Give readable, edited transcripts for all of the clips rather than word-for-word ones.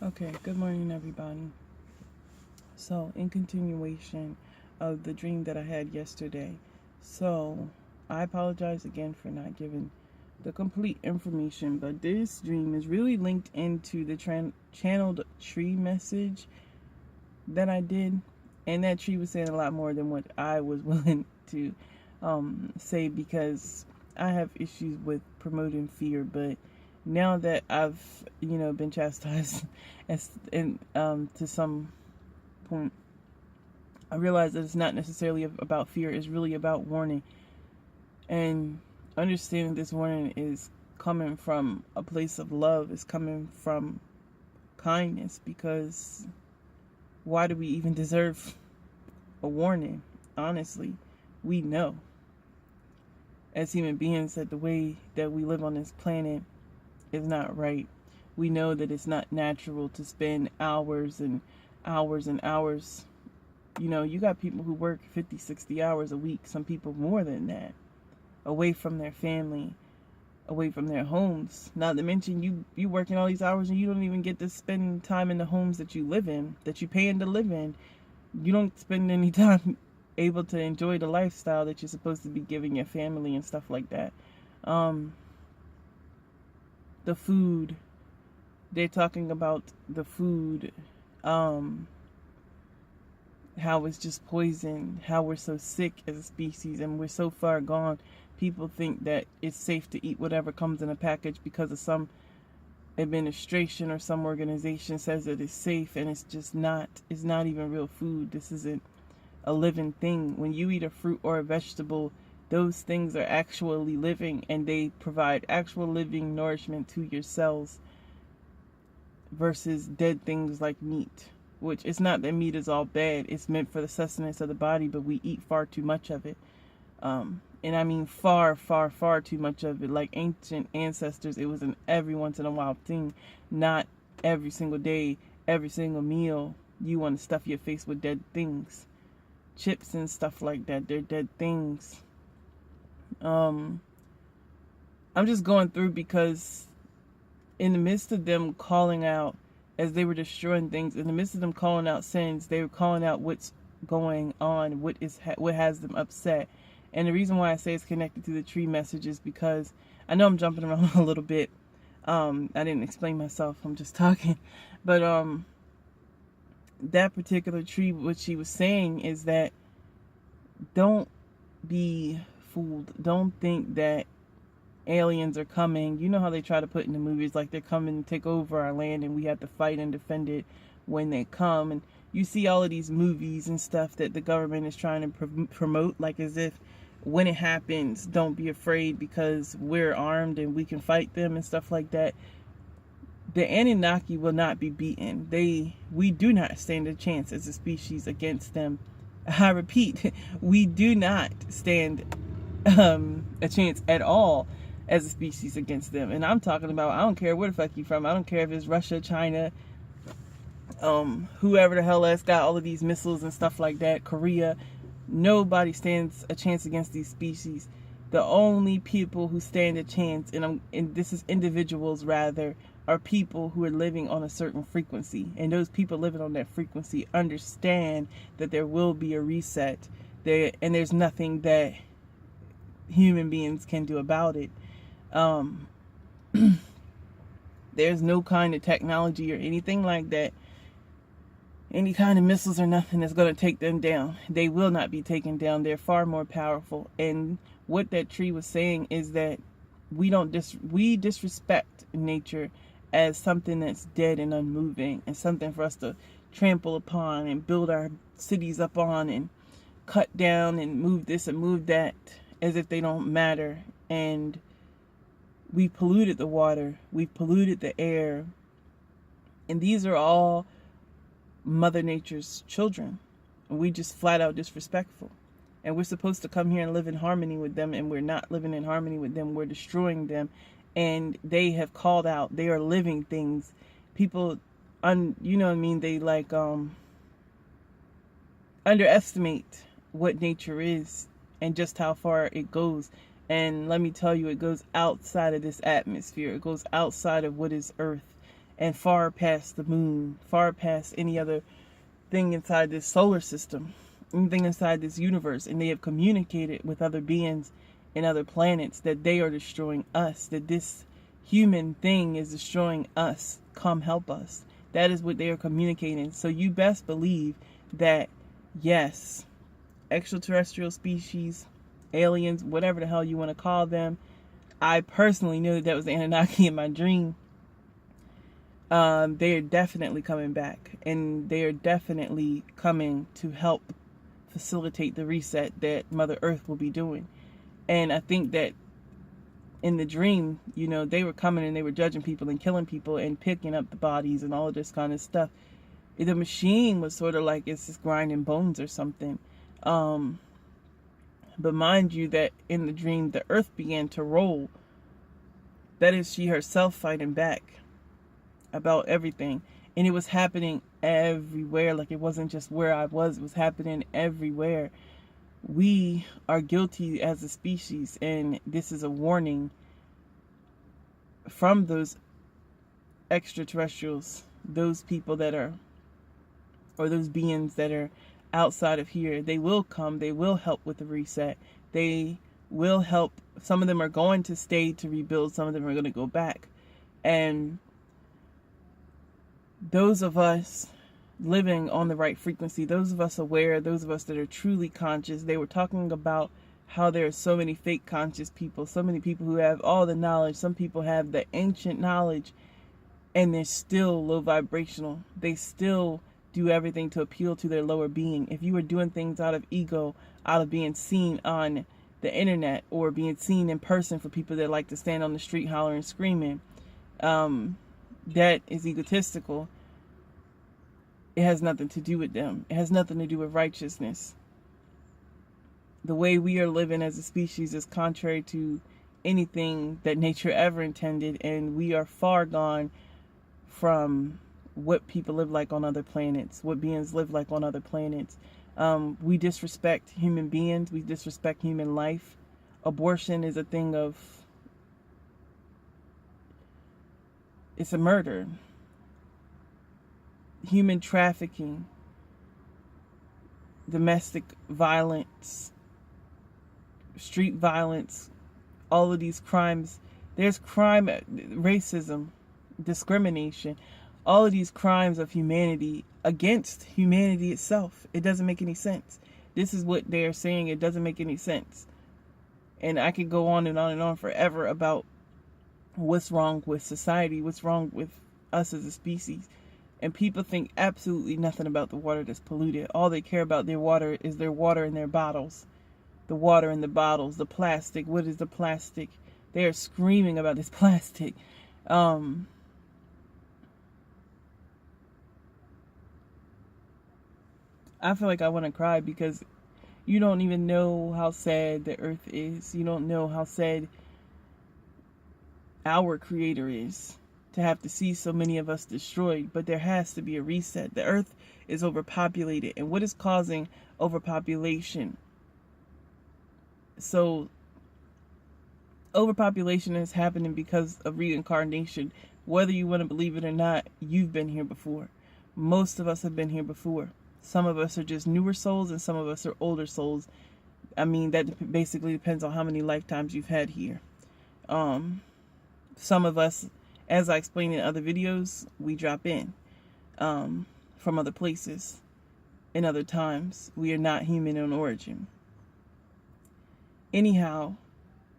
Okay, good morning, everybody. So, in continuation of the dream that I had yesterday, so I apologize again for not giving the complete information, but this dream is really linked into the channeled tree message that I did, and that tree was saying a lot more than what I was willing to say, because I have issues with promoting fear, but now that I've been chastised to some point, I realize that it's not necessarily about fear. It's really about warning, and understanding this warning is coming from a place of love. It's coming from kindness, because why do we even deserve a warning? Honestly, we know as human beings that the way that we live on this planet is not right. We know that it's not natural to spend hours and hours and hours. You got people who work 50, 60 hours a week, some people more than that, away from their family, away from their homes. Not to mention you working all these hours and you don't even get to spend time in the homes that you live in, that you paying to live in. You don't spend any time able to enjoy the lifestyle that you're supposed to be giving your family and stuff like that. The food, they're talking about the food, how it's just poison, how we're so sick as a species and we're so far gone. People think that it's safe to eat whatever comes in a package because of some administration or some organization says that it's safe, and it's just not. It's not even real food. This isn't a living thing. When you eat a fruit or a vegetable, those things are actually living, and they provide actual living nourishment to your cells, versus dead things like meat, which it's not that meat is all bad. It's meant for the sustenance of the body, but we eat far too much of it. And I mean far, far, far too much of it. Like ancient ancestors, it was an every once in a while thing, not every single day, every single meal. You want to stuff your face with dead things. Chips and stuff like that, they're dead things. I'm just going through, because in the midst of them calling out, as they were destroying things, in the midst of them calling out sins, they were calling out what's going on, what has them upset. And the reason why I say it's connected to the tree message is because I know I'm jumping around a little bit. I didn't explain myself, I'm just talking. But that particular tree, what she was saying is that don't be fooled. Don't think that aliens are coming. You know how they try to put in the movies, like they're coming to take over our land and we have to fight and defend it when they come. And you see all of these movies and stuff that the government is trying to promote, like as if when it happens, don't be afraid because we're armed and we can fight them and stuff like that. The Anunnaki will not be beaten. We do not stand a chance as a species against them. I repeat, we do not stand a chance at all as a species against them. And I'm talking about, I don't care where the fuck you from. I don't care if it's Russia, China, whoever the hell else got all of these missiles and stuff like that, Korea. Nobody stands a chance against these species. The only people who stand a chance, and this is individuals rather, are people who are living on a certain frequency. And those people living on that frequency understand that there will be a reset there, and there's nothing that human beings can do about it. There's no kind of technology or anything like that, any kind of missiles or nothing that's going to take them down. They will not be taken down. They're far more powerful. And what that tree was saying is that we disrespect nature as something that's dead and unmoving, and something for us to trample upon and build our cities up on and cut down and move this and move that, as if they don't matter. And we polluted the water, we've polluted the air, and these are all Mother Nature's children. We just flat out disrespectful, and we're supposed to come here and live in harmony with them, and we're not living in harmony with them. We're destroying them, and they have called out. They are living things. People, you know what I mean, they like underestimate what nature is and just how far it goes. And let me tell you, it goes outside of this atmosphere. It goes outside of what is earth. and far past the moon, far past any other thing inside this solar system, anything inside this universe. And they have communicated with other beings and other planets that they are destroying us, that this human thing is destroying us. Come help us. That is what they are communicating. So you best believe that, yes, extraterrestrial species, aliens, whatever the hell you want to call them. I personally knew that was the Anunnaki in my dream. They are definitely coming back, and they are definitely coming to help facilitate the reset that Mother Earth will be doing. And I think that in the dream, you know, they were coming and they were judging people and killing people and picking up the bodies and all of this kind of stuff. The machine was sort of like it's just grinding bones or something. But mind you that in the dream, the earth began to roll. That is she herself fighting back about everything. And it was happening everywhere. Like, it wasn't just where I was. It was happening everywhere. We are guilty as a species. And this is a warning from those extraterrestrials. Those people that are, or those beings that are outside of here. They will come. They will help with the reset. They will help. Some of them are going to stay to rebuild. Some of them are going to go back. And those of us living on the right frequency, those of us aware, those of us that are truly conscious, they were talking about how there are so many fake conscious people, so many people who have all the knowledge. Some people have the ancient knowledge and they're still low vibrational. They still do everything to appeal to their lower being. If you were doing things out of ego, out of being seen on the internet or being seen in person, for people that like to stand on the street hollering and screaming, that is egotistical. It has nothing to do with them. It has nothing to do with righteousness. The way we are living as a species is contrary to anything that nature ever intended, and we are far gone from what people live like on other planets, what beings live like on other planets. We disrespect human beings. We disrespect human life. Abortion is a thing of, it's a murder. Human trafficking, domestic violence, street violence, all of these crimes. There's crime, racism, discrimination, all of these crimes of humanity against humanity itself. It doesn't make any sense. This is what they're saying. It doesn't make any sense. And I could go on and on and on forever about what's wrong with society, what's wrong with us as a species. And people think absolutely nothing about the water that's polluted. All they care about their water is their water in their bottles. The water in the bottles, the plastic. What is the plastic? They are screaming about this plastic. I feel like I want to cry because you don't even know how sad the earth is. You don't know how sad our creator is to have to see so many of us destroyed. But there has to be a reset. The earth is overpopulated. And what is causing overpopulation? So overpopulation is happening because of reincarnation. Whether you want to believe it or not, you've been here before. Most of us have been here before. Some of us are just newer souls and some of us are older souls. I mean, that basically depends on how many lifetimes you've had here. Some of us, as I explained in other videos, we drop in from other places in other times. We are not human in origin. Anyhow,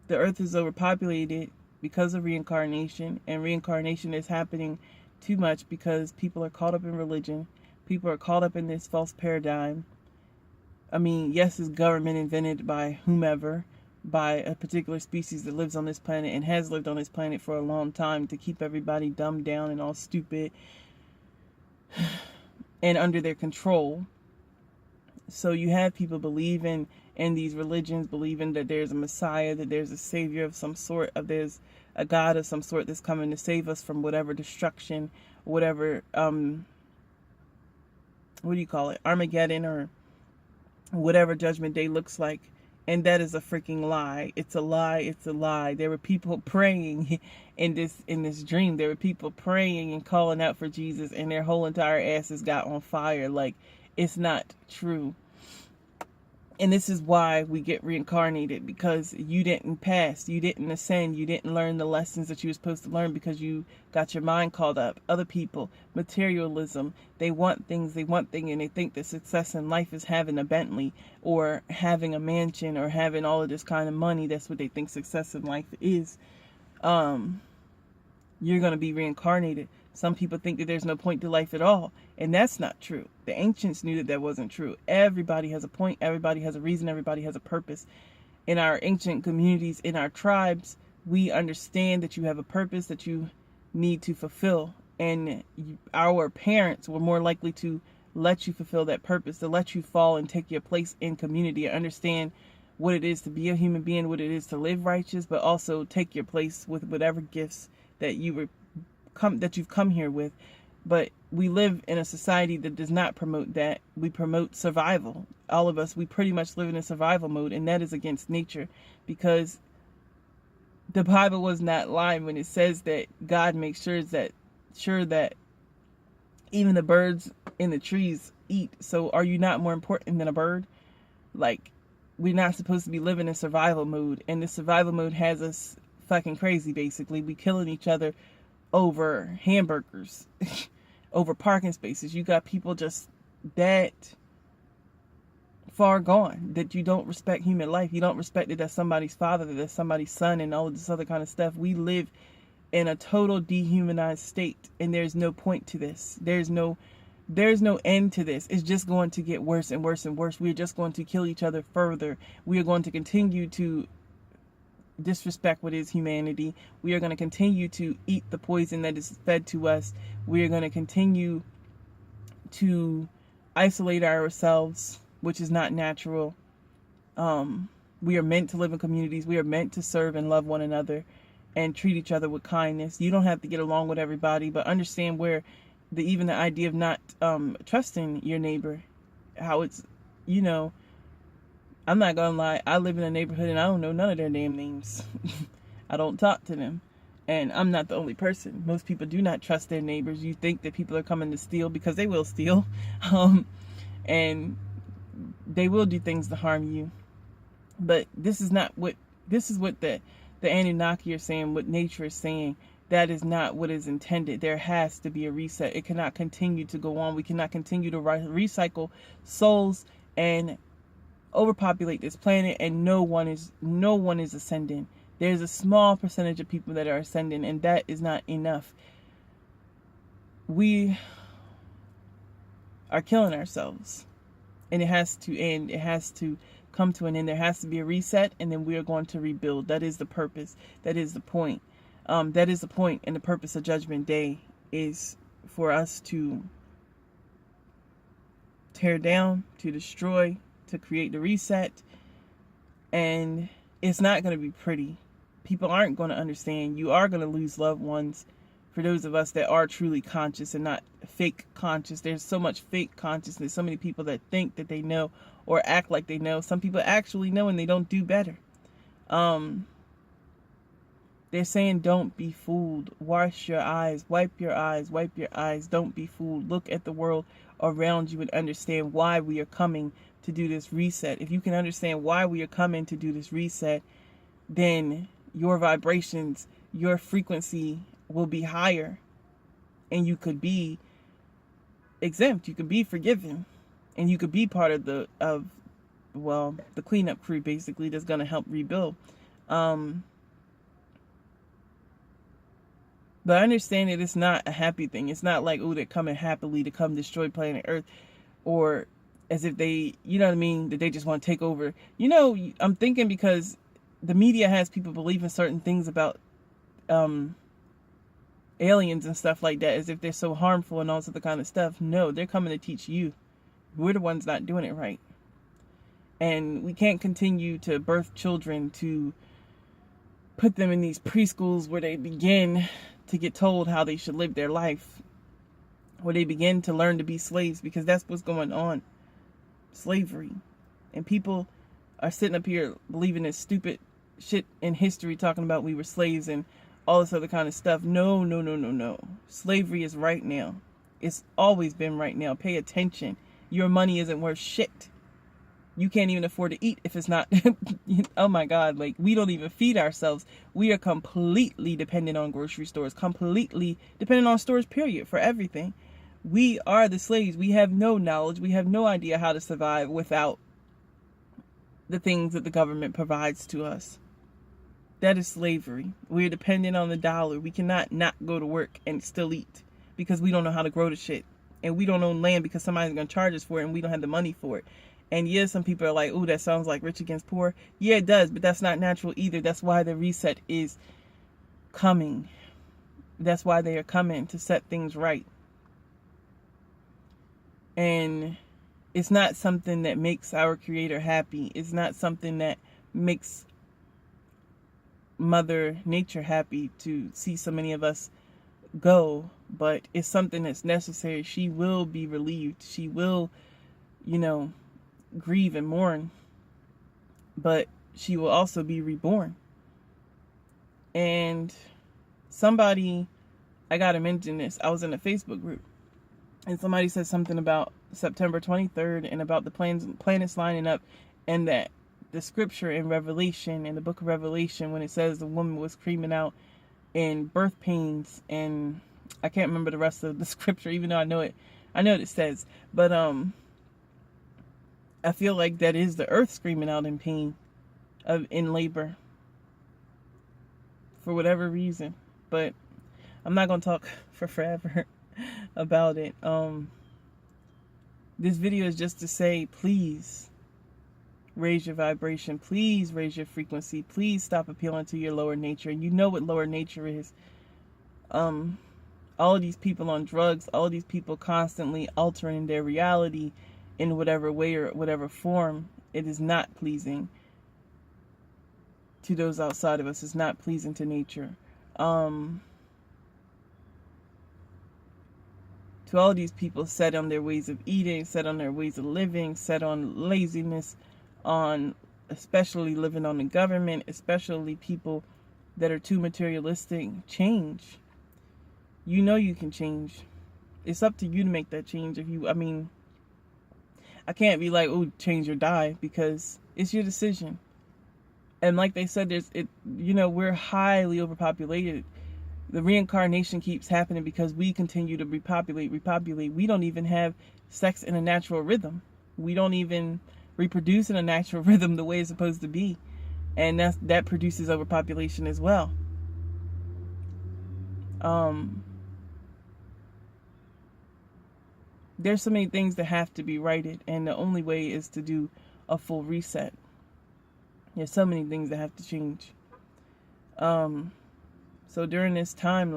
the earth is overpopulated because of reincarnation, and reincarnation is happening too much because people are caught up in religion. People are caught up in this false paradigm. I mean, yes, it's government invented by whomever, by a particular species that lives on this planet and has lived on this planet for a long time to keep everybody dumbed down and all stupid and under their control. So you have people believing in these religions, believing that there's a Messiah, that there's a savior of some sort, there's a God of some sort that's coming to save us from whatever destruction, whatever, what do you call it, Armageddon or whatever Judgment Day looks like. And that is a freaking lie. It's a lie. It's a lie. There were people praying in this dream. There were people praying and calling out for Jesus, and their whole entire asses got on fire. Like, it's not true. And this is why we get reincarnated, because you didn't pass, you didn't ascend, you didn't learn the lessons that you were supposed to learn because you got your mind called up. Other people, materialism, they want things, and they think that success in life is having a Bentley or having a mansion or having all of this kind of money. That's what they think success in life is. You're going to be reincarnated. Some people think that there's no point to life at all, and that's not true. The ancients knew that that wasn't true. Everybody has a point, everybody has a reason, everybody has a purpose. In our ancient communities, in our tribes, we understand that you have a purpose that you need to fulfill, and our parents were more likely to let you fulfill that purpose, to let you fall and take your place in community, and understand what it is to be a human being, what it is to live righteous, but also take your place with whatever gifts that you've come here with. But we live in a society that does not promote that. We promote survival. All of us, we pretty much live in a survival mode, and that is against nature, because the Bible was not lying when it says that God makes sure that even the birds in the trees eat. So are you not more important than a bird? Like, we're not supposed to be living in survival mode, and the survival mode has us fucking crazy. Basically, we killing each other over hamburgers, over parking spaces. You got people just that far gone that you don't respect human life. You don't respect that that's somebody's father, that that's somebody's son, and all of this other kind of stuff. We live in a total dehumanized state, and there's no point to this. There's no end to this. It's just going to get worse and worse and worse. We're just going to kill each other further. We are going to continue to disrespect what is humanity. We are going to continue to eat the poison that is fed to us. We are going to continue to isolate ourselves, which is not natural. We are meant to live in communities. We are meant to serve and love one another and treat each other with kindness. You don't have to get along with everybody, but understand where even the idea of not trusting your neighbor, how it's, I'm not gonna lie, I live in a neighborhood and I don't know none of their damn names. I don't talk to them. And I'm not the only person. Most people do not trust their neighbors. You think that people are coming to steal, because they will steal. And they will do things to harm you. But this is what the Anunnaki are saying, what nature is saying. That is not what is intended. There has to be a reset. It cannot continue to go on. We cannot continue to recycle souls and overpopulate this planet, and no one is ascending. There's a small percentage of people that are ascending, and that is not enough. We are killing ourselves, and it has to end. It has to come to an end. There has to be a reset, and then we are going to rebuild. That is the purpose. That is the point. That is the point, and the purpose of Judgment Day is for us to tear down, to destroy, to create the reset. And it's not going to be pretty. People aren't going to understand. You are going to lose loved ones. For those of us that are truly conscious and not fake conscious, there's so much fake consciousness. So many people that think that they know or act like they know. Some people actually know and they don't do better. They're saying, don't be fooled. Wash your eyes. Wipe your eyes. Wipe your eyes. Don't be fooled. Look at the world around you and understand why we are coming to do this reset. If you can understand why we are coming to do this reset, then your vibrations, your frequency will be higher, and you could be exempt. You could be forgiven, and you could be part of the cleanup crew, basically, that's going to help rebuild. But I understand that it's not a happy thing. It's not like, oh, they're coming happily to come destroy planet Earth, or as if they, you know what I mean, that they just want to take over. I'm thinking because the media has people believing certain things about aliens and stuff like that, as if they're so harmful and all this other kind of stuff. No, they're coming to teach you. We're the ones not doing it right. And we can't continue to birth children, to put them in these preschools where they begin to get told how they should live their life, where they begin to learn to be slaves, because that's what's going on. Slavery. And people are sitting up here believing this stupid shit in history, talking about we were slaves and all this other kind of stuff. No, no, no, no, no. Slavery is right now. It's always been right now. Pay attention. Your money isn't worth shit. You can't even afford to eat if it's not, oh my God, like we don't even feed ourselves. We are completely dependent on grocery stores, completely dependent on stores, period, for everything. We are the slaves. We have no knowledge. We have no idea how to survive without the things that the government provides to us. That is slavery. We're dependent on the dollar. We cannot not go to work and still eat because we don't know how to grow the shit. And we don't own land because somebody's going to charge us for it and we don't have the money for it. And yeah, some people are like, ooh, that sounds like rich against poor. Yeah, it does, but that's not natural either. That's why the reset is coming. That's why they are coming, to set things right. And it's not something that makes our Creator happy. It's not something that makes Mother Nature happy to see so many of us go. But it's something that's necessary. She will be relieved. She will, grieve and mourn, but she will also be reborn. And somebody, I gotta mention this, I was in a Facebook group and somebody said something about September 23rd and about the planets lining up, and that the scripture in Revelation, in the book of Revelation, when it says the woman was screaming out in birth pains, and I can't remember the rest of the scripture, even though I know what it says, but I feel like that is the earth screaming out in pain, in labor, for whatever reason. But I'm not going to talk for forever about it. This video is just to say, please raise your vibration. Please raise your frequency. Please stop appealing to your lower nature. And you know what lower nature is. All of these people on drugs, all of these people constantly altering their reality in whatever way or whatever form, it is not pleasing to those outside of us. It's not pleasing to nature. To all of these people set on their ways of eating, set on their ways of living, set on laziness, on especially living on the government, especially people that are too materialistic, change. You know you can change. It's up to you to make that change. I can't be like, oh, change or die, because it's your decision. And like they said, we're highly overpopulated. The reincarnation keeps happening because we continue to repopulate. We don't even have sex in a natural rhythm. We don't even reproduce in a natural rhythm the way it's supposed to be. And that produces overpopulation as well. There's so many things that have to be righted, and the only way is to do a full reset. There's so many things that have to change. So during this time,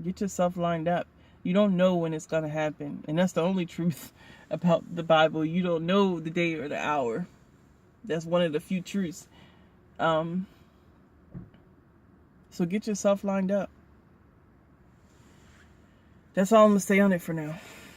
get yourself lined up. You don't know when it's going to happen. And that's the only truth about the Bible. You don't know the day or the hour. That's one of the few truths. So get yourself lined up. That's all I'm going to say on it for now.